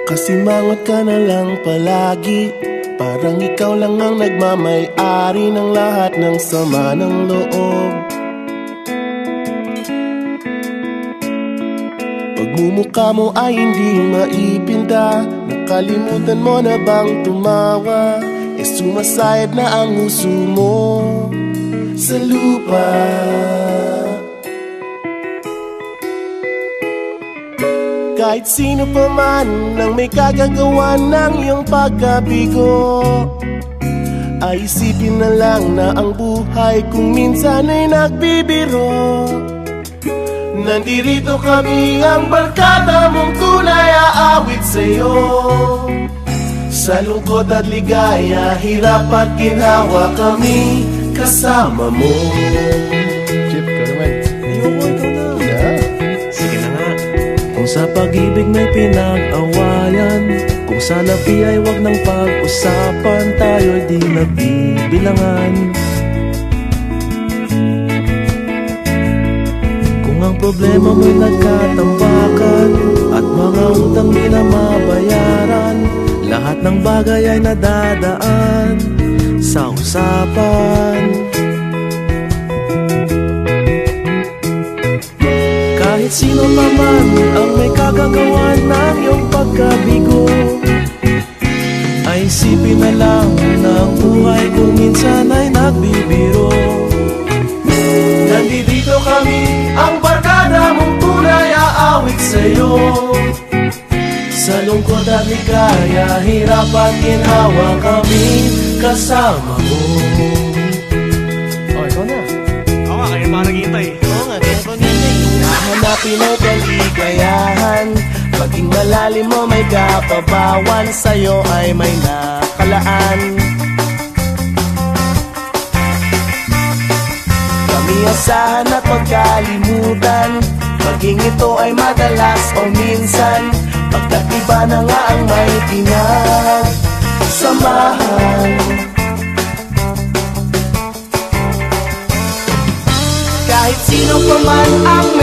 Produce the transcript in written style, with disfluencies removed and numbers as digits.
Kasimangot ka na lang palagi, parang ikaw lang ang nagmamay-ari ng lahat ng sama ng loob. Pagmumukha mo ay hindi maipinta, nakalimutan mo na bang tumawa? Sumasayad na ang uso mo sa lupa. Kahit sino pa man ang may kagagawa ng iyong pagkabigo, ay isipin na lang na ang buhay kung minsan ay nagbibiro. Nandirito kami, ang barkada mong tunay aawit sa'yo. Sa lungkot at ligaya, hirap at ginhawa, kami kasama mo. Chip, ka naman. Ayoko, ikaw na. Yeah. Sige na nga. Kung sa pag-ibig may pinag-awayan, kung sa labi ay wag nang pag-usapan, tayo'y di nagbibilangan. Kung ang problema mo'y nagkatambakan at mga utang di na mabayaran, lahat ng bagay ay nadadaan sa usapan. Kahit sino pa man ang may kagagawa ng iyong pagkabigo, ay isipin na lang na ang buhay kung minsan ay nagbibiro. Nandito kami, ang barkada mong tunay aawit sa'yo. Sa lungkot at ligaya, hirap at ginhawa, kami kasama mo. Oh, ikaw na. Oo nga, kaya pa naghihintay. Oo nga, kaya pa nilay. Hahanapin ay kaligayahan, paging malalim mo may kapabawan, sa'yo ay may nakalaan. Kami asahan at pagkalimutan, maging ito ay madalas o minsan, pagkat iba na nga ang may pinagsamahan. Kahit sino pa man ang